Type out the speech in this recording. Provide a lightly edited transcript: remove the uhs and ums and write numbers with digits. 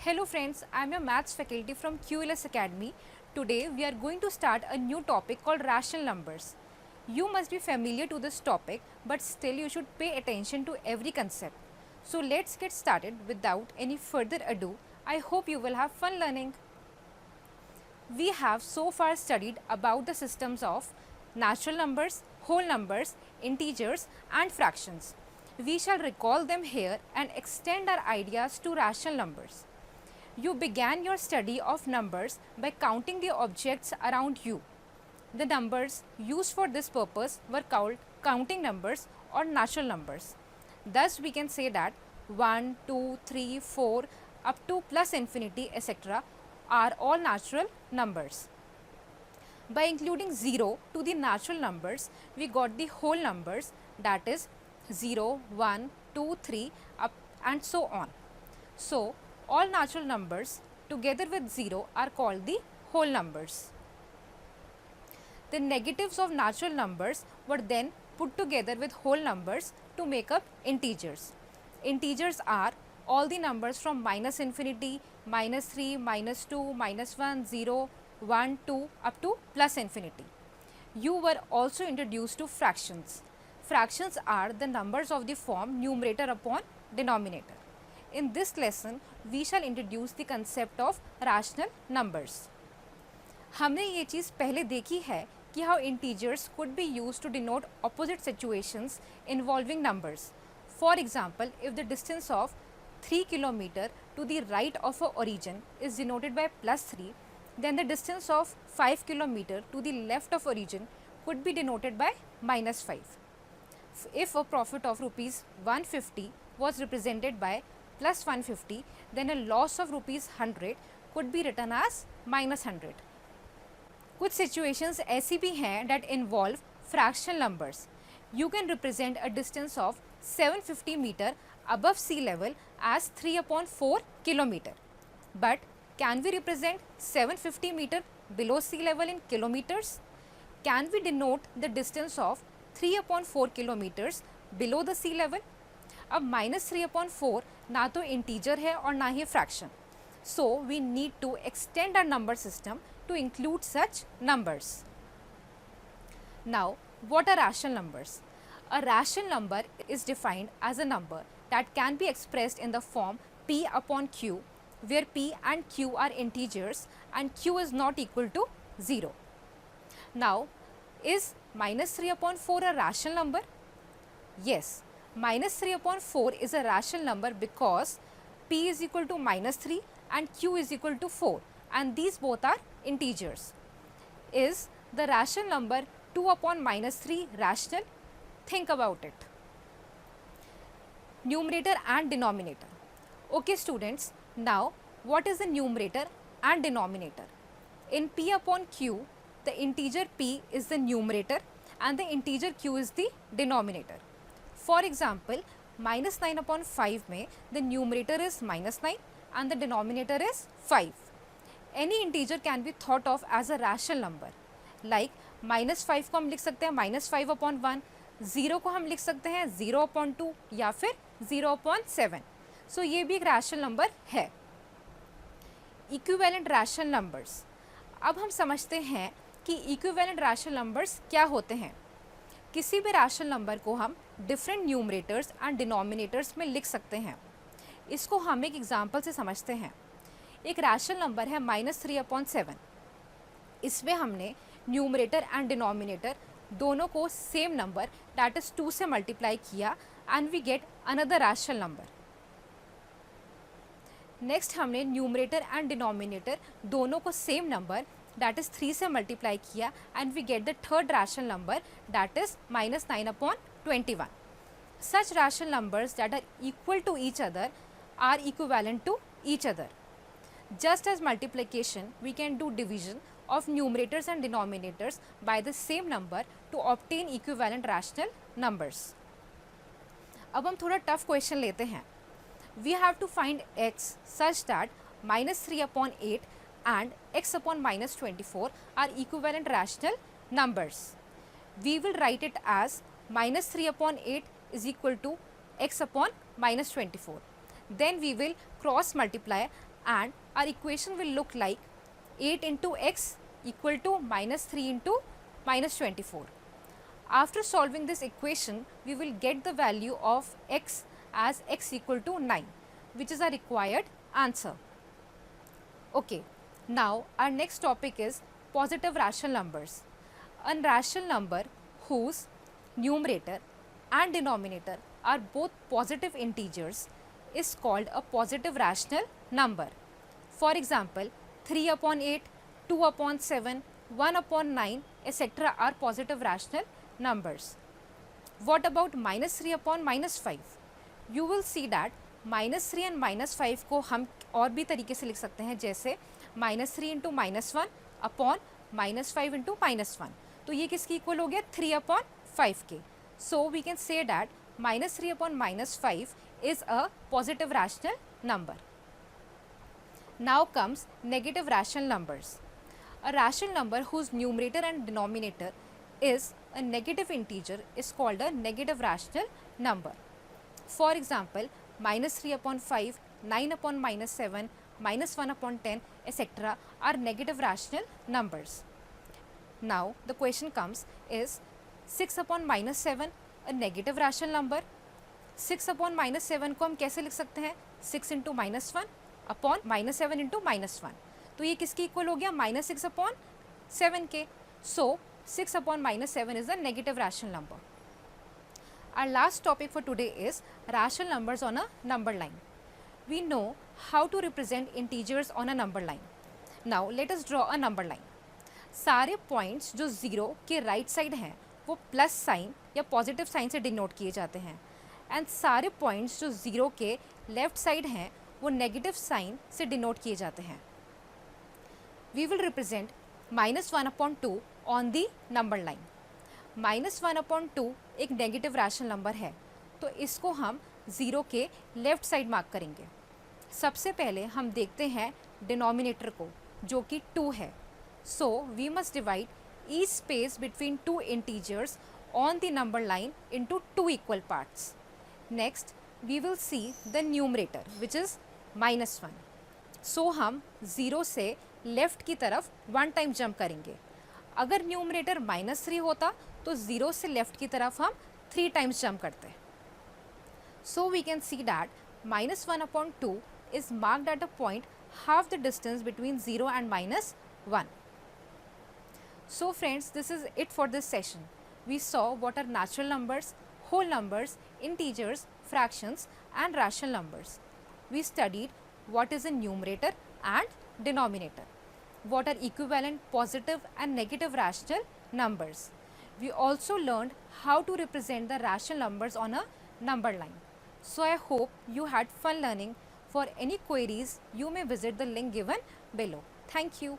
Hello friends, I am your maths faculty from QLS Academy. Today we are going to start a new topic called rational numbers. You must be familiar to this topic, but still you should pay attention to every concept. So let's get started without any further ado. I hope you will have fun learning. We have so far studied about the systems of natural numbers, whole numbers, integers and fractions. We shall recall them here and extend our ideas to rational numbers. You began your study of numbers by counting the objects around you. The numbers used for this purpose were called counting numbers or natural numbers. Thus, we can say that 1, 2, 3, 4 up to plus infinity etc. are all natural numbers. By including 0 to the natural numbers, we got the whole numbers, that is 0, 1, 2, 3 up and so on. So, all natural numbers together with 0 are called the whole numbers. The negatives of natural numbers were then put together with whole numbers to make up integers. Integers are all the numbers from minus infinity, minus 3, minus 2, minus 1, 0, 1, 2 up to plus infinity. You were also introduced to fractions. Fractions are the numbers of the form numerator upon denominator. In this lesson, we shall introduce the concept of rational numbers. हमने ये चीज़ पहले देखी है कि how integers could be used to denote opposite situations involving numbers. For example, if the distance of 3 km to the right of a origin is denoted by plus 3, then the distance of 5 km to the left of origin could be denoted by minus 5. If a profit of rupees 150 was represented by plus 150, then a loss of rupees 100 could be written as minus 100. कुछ situations ऐसी भी हैं that involve fractional numbers. You can represent a distance of 750 meter above sea level as 3/4 kilometer. But can we represent 750 meter below sea level in kilometers? Can we denote the distance of 3/4 kilometers below the sea level? अब minus 3/4 ना तो integer है और ना ही fraction, so we need to extend our number system to include such numbers. Now what are rational numbers? A rational number is defined as a number that can be expressed in the form p upon q, where p and q are integers and q is not equal to 0. Now, is minus 3/4 a rational number? Yes. Minus 3/4 is a rational number because p is equal to minus 3 and q is equal to 4 and these both are integers. Is the rational number 2/-3 rational? Think about it. Numerator and denominator. Okay students, now what is the numerator and denominator? In p upon q, the integer p is the numerator and the integer q is the denominator. For example, minus 9/5 में the numerator is minus 9 and the denominator is 5. Any integer can be thought of as a rational number. Like minus 5 को हम लिख सकते हैं minus 5/1, 0 को हम लिख सकते हैं 0/2 या फिर 0/7. So ये भी एक rational number है. Equivalent rational numbers. अब हम समझते हैं कि equivalent rational numbers क्या होते हैं. किसी भी रैशनल नंबर को हम डिफरेंट न्यूमरेटर्स एंड डिनोमिनेटर्स में लिख सकते हैं. इसको हम एक एग्जांपल से समझते हैं. एक रैशनल नंबर है माइनस 3/7. इसमें हमने न्यूमरेटर एंड डिनोमिनेटर दोनों को सेम नंबर दैट इज 2 से मल्टीप्लाई किया and we get another rational number. Next हमने न्यूमरेटर एंड डिनोमिनेटर दोनों को सेम नंबर that is 3 से मल्टीप्लाई किया and we get the third rational number that is minus 9/21. Such rational numbers that are equal to each other are equivalent to each other. Just as multiplication, we can do division of numerators and denominators by the same number to obtain equivalent rational numbers. अब हम थोड़ा tough question लेते हैं. We have to find x such that minus 3/8 and x/-24 are equivalent rational numbers. We will write it as minus 3/8 is equal to x/-24. Then we will cross multiply and our equation will look like 8 into x equal to minus 3 into minus 24. After solving this equation, we will get the value of x as x equal to 9, which is our required answer. Okay, now our next topic is positive rational numbers. A rational number whose numerator and denominator are both positive integers is called a positive rational number. For example, 3 upon 8, 2 upon 7, 1 upon 9, etc. are positive rational numbers. What about minus 3 upon minus 5? You will see that minus 3 and minus 5 को हम और भी तरीके से लिख सकते हैं, जैसे minus 3 into minus 1 upon minus 5 into minus 1. तो ये किसकी इक्वल हो गया? 3 upon 5 के. So we can say that minus 3 upon minus 5 is a positive rational number. Now comes negative rational numbers. A rational number whose numerator and denominator is a negative integer is called a negative rational number. For example, minus 3 upon 5, 9 upon minus 7, minus 1 upon 10, etc. are negative rational numbers. Now the question comes, is 6 upon minus 7 a negative rational number? 6 upon minus 7 को हम कैसे लिख सकते हैं? 6 into minus 1 upon minus 7 into minus 1. तो ये किसकी equal हो गया? minus 6 upon 7 के. So 6 upon minus 7 is a negative rational number. Our last topic for today is rational numbers on a number line. We know how to represent integers on a number line. Now let us draw a number line. सारे points जो zero के right side हैं वो plus sign या positive sign से denote किए जाते हैं, एंड सारे पॉइंट्स जो ज़ीरो के लेफ्ट साइड हैं वो नेगेटिव साइन से डिनोट किए जाते हैं. We will represent minus 1 upon 2 on the number line. Minus 1 upon 2 एक नेगेटिव रैशनल नंबर है, तो इसको हम ज़ीरो के लेफ्ट साइड मार्क करेंगे. सबसे पहले हम देखते हैं डिनोमिनेटर को, जो कि 2 है. So we must divide each space between two integers on the number line into two equal parts. Next, we will see the numerator, which is minus 1. So हम 0 से left की तरफ 1 टाइम जंप करेंगे. अगर न्यूमरेटर minus 3 होता तो 0 से left की तरफ हम 3 टाइम्स जंप करते. So we can see that minus 1 upon 2 is marked at a point half the distance between 0 and minus 1. So friends, this is it for this session. We saw what are natural numbers, whole numbers, integers, fractions and rational numbers. We studied what is a numerator and denominator, what are equivalent positive and negative rational numbers. We also learned how to represent the rational numbers on a number line. So I hope you had fun learning. For any queries, you may visit the link given below. Thank you.